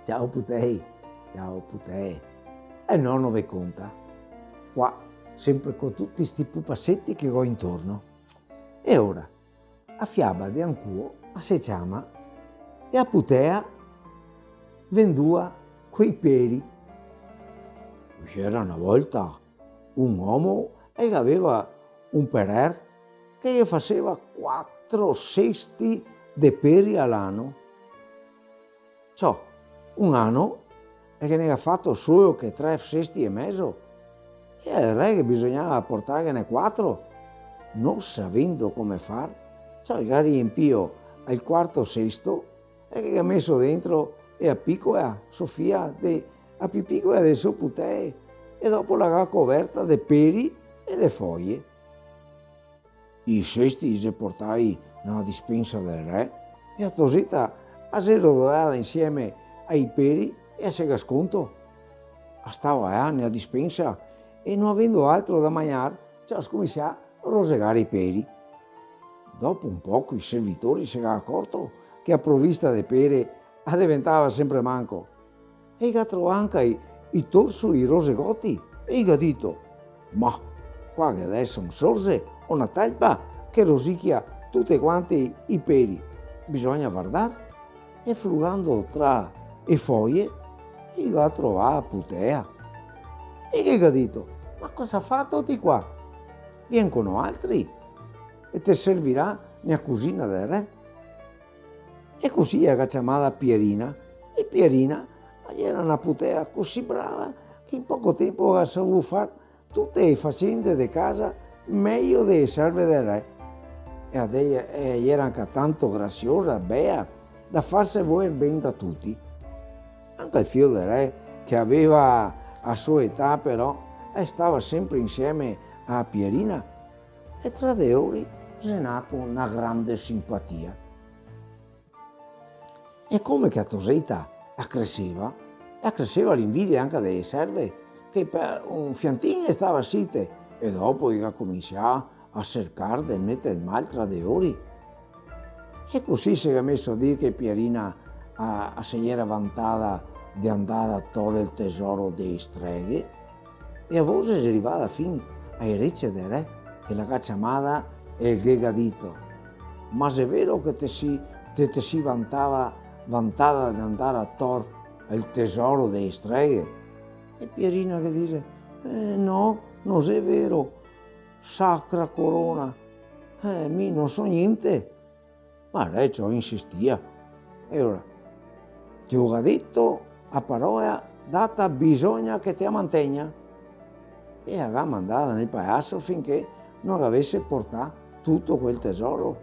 Ciao putei. E il nonno vi conta, qua, sempre con tutti sti pupassetti che ho intorno. E ora, a fiaba di ancuo, a se chiama, e a putea vendua quei peri. C'era una volta un uomo che aveva un perer che gli faceva 4 cesti di peri all'anno. Ciò, un anno e che ne ha fatto solo che 3 cesti e mezzo. E il re che bisognava portarne 4, non sapendo come far, cioè che riempio al quarto cesto e che ha messo dentro e a piccola Sofia a pipiccola del suo putè e dopo l'ha coperta di peri e di foglie. I cesti si portai nella dispensa del re e a Tosita a se rodeava insieme ai peri e a se sconto. Stava anni a dispensa e non avendo altro da mangiare, ci scominciò a rosegare i peri. Dopo un poco i servitori si erano accorto che a provvista di pere diventava sempre manco. E gli ha trovato anche i torso i rosegotti e gli ha detto: ma qua che adesso non sorge una talpa che rosicchia tutti quanti i peri. Bisogna guardare. E frugando tra le foglie gli ha trovato putea. E gli ha detto: ma cosa fate di qua? Vengono altri e ti servirà nella cucina del re. E così ha chiamata Pierina. E Pierina era una putea così brava che in poco tempo ha saputo fare tutte le faccende di casa meglio delle serve del re. E era anche tanto graziosa, bella, da farsi voler bene da tutti. Anche il figlio del re, che aveva a sua età però, stava sempre insieme a Pierina e tra di loro è nata una grande simpatia. E come che a Toseta accresceva l'invidia anche delle serve, che per un fiantino stava site e dopo ha cominciato a cercare di mettere il male tra di loro. E così si è messo a dire che Pierina si era vantata di andare a togliere il tesoro dei streghe e a voce si arrivava fino ai ricci del re che la chiamava e gli ha detto: ma se è vero che te si vantata di andare a togliere il tesoro dei streghe? E Pierina che dice: no, non è vero, sacra corona, mi non so niente. Ma il re ci insistia. E ora, ti ho detto a parola data bisogna che ti mantenga. E aveva mandato nel palazzo finché non avesse portato tutto quel tesoro.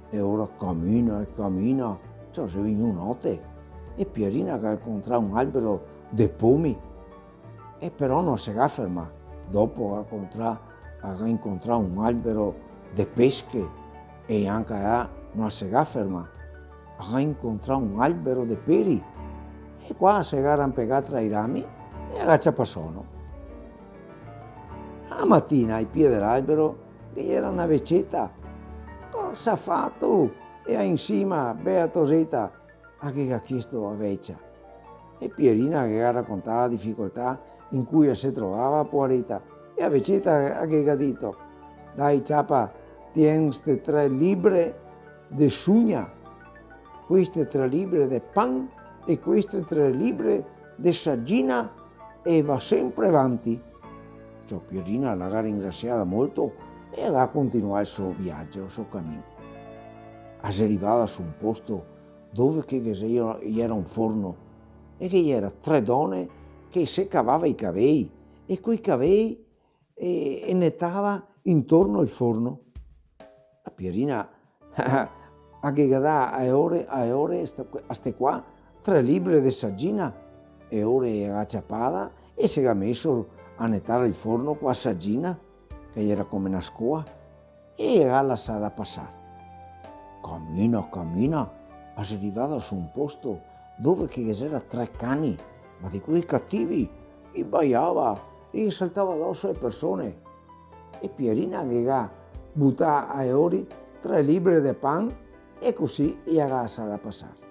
E ora cammina e cammina, cioè si viene notte, e Pierina che incontra un albero di pomi, e però non si ferma. Dopo ha incontrato un albero di pesche, e anche là non si ferma. Ha incontrato un albero di peri, e qua si è arrampicata tra i rami e agaccia passono. La mattina ai piedi dell'albero era una vecetta. Cosa ha fatto? E insieme Beatosetta a che ha chiesto a vecchia. E Pierina che ha raccontato la difficoltà in cui si trovava poveretta. E a vecetta che ha detto: dai ciapa, tieni queste 3 libbre di sugna, queste 3 libbre di pan e queste 3 libbre di saggina e va sempre avanti. Ciò Pierina l'ha ringraziata molto e ha continuato il suo viaggio, il suo cammino. È arrivata su un posto dove c'era un forno e che c'era 3 donne che si cavava i capelli e quei capelli e nettava intorno al forno. La Pierina ha ghegadato a ore a ste qua 3 libbre di saggina e ore ha ciappata e si è messo a nettare il forno con la saggina che era come una scoa e ha lasciata passare. Cammina, è arrivata su un posto dove c'era 3 cani, ma di quei cattivi, e baiava e saltava addosso alle persone. E Pierina che ha buttato ai ori 3 libbre di pan e così gli ha lasciata passare.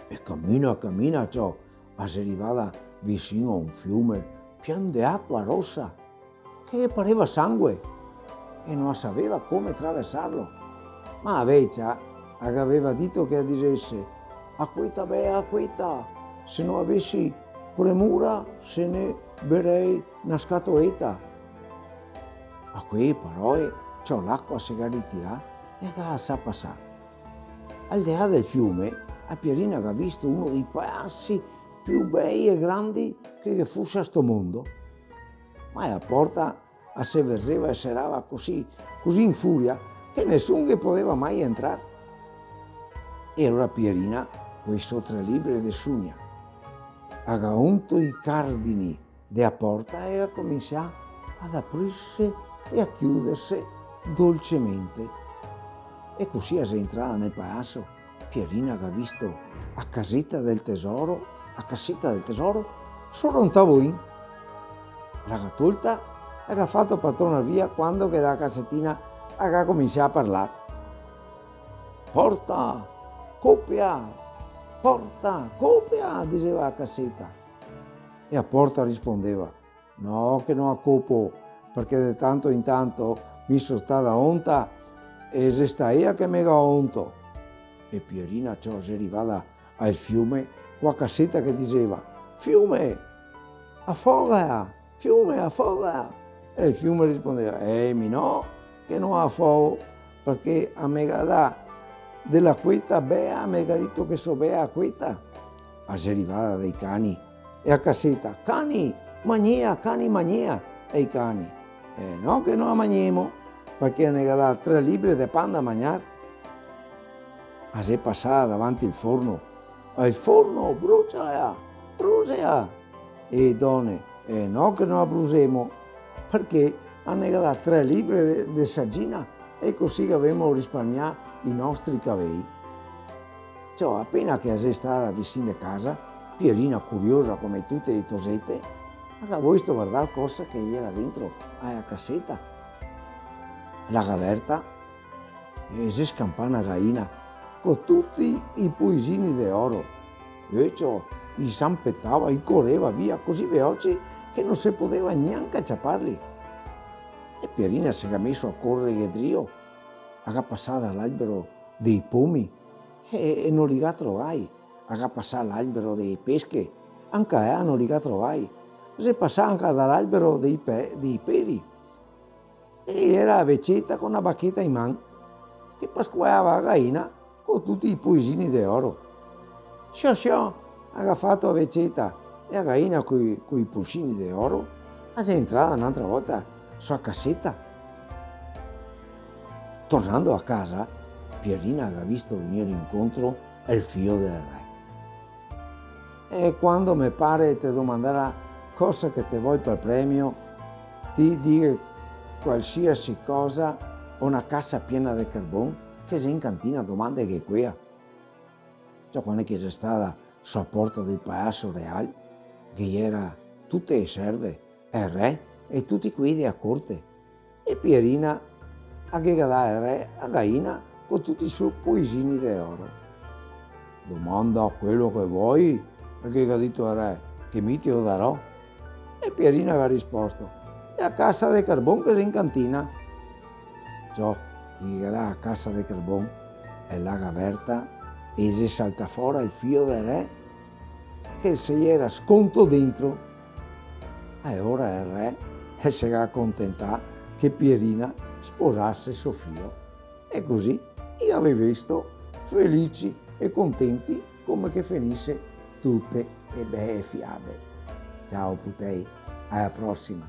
E cammina, ciò, si arrivava vicino a un fiume pieno di acqua rossa che pareva sangue e non sapeva come attraversarlo. Ma invece aveva detto che dicesse acquita bea, acquita, se non avessi premura se ne berrei una scatoletta. A quelle parole ciò l'acqua si ritirò e sa passare. Al di là del fiume, a Pierina aveva visto uno dei paesi più bei e grandi che fosse a sto mondo. Ma la porta si verseva e serava così in furia che nessuno che poteva mai entrare. E ora Pierina, quei sotto libri di sugna, aveva unto i cardini della porta e ha cominciato ad aprirsi e a chiudersi dolcemente. E così è entrata nel paese. Pierina aveva visto a casetta del tesoro solo un tavolino. L'ha tolta e l'ha fatto padrona via quando che da cassettina ha cominciato a parlare. Porta, copia, diceva la cassetta. E a porta rispondeva, no che non accopo, perché di tanto in tanto mi sono stata onta e se sta io che mi ha onto. E Pierina ciò si arrivava al fiume con la cassetta che diceva, fiume, affoga, fiume, affoga. E il fiume rispondeva, mi no, che non affogo, perché a me dà dell'acquetta bea, mi ha detto che so bea acquetta. Ma si arrivava dai cani e a cassetta, cani mania, e i cani, no che non mangiamo, perché ne dà 3 libri di pan da mangiare. Ma si è passata davanti al forno, brucia, e donne, no che non abbrusemo, perché hanno dato 3 libri di saggina e così abbiamo risparmiato i nostri capelli. Ciò appena che è stata vicino a casa, Pierina, curiosa come tutte le tosette, aveva visto guardare cosa che era dentro alla cassetta. L'ha aperta e si scampò una gallina con tutti i puisini d'oro. E ciò gli s'ampettava e correva via così veloce che non si poteva neanche acciapparli. E Pierina si è messo a correre dritto, ha passato all'albero dei pomi e non li ha trovati. Ha passato all'albero dei pesche, anche non li ha trovati. Si è passato anche dall'albero dei peri. E era vecchietta con una bacchetta in mano che pasquava la gallina con tutti i puisini d'oro. Sciò, ha fatto la vecchietta e la gallina con i puisini d'oro è entrata un'altra volta sulla cassetta. Tornando a casa, Pierina aveva visto venire incontro il figlio del re. E quando mi pare ti domanderà cosa che ti vuoi per premio, ti dico qualsiasi cosa, una cassa piena di carbone, che sei in cantina domande che è qui. Cioè quando che c'è stata sulla porta del palazzo reale, che era tutte le serve, il re e tutti quelli a corte. E Pierina ha dato il re a gallina con tutti i suoi puisini d'oro. Domanda quello che vuoi, e che ha detto il re, che mi te lo darò. E Pierina aveva risposto, è a cassa di carbone che sei in cantina. Ciò gli dà la cassa di carbone e l'ha aperta e si salta fuori il figlio del re che si era sconto dentro. E ora il re si era accontentato che Pierina sposasse suo figlio. E così io avevo visto felici e contenti come che finisse tutte le belle fiabe. Ciao putei, alla prossima.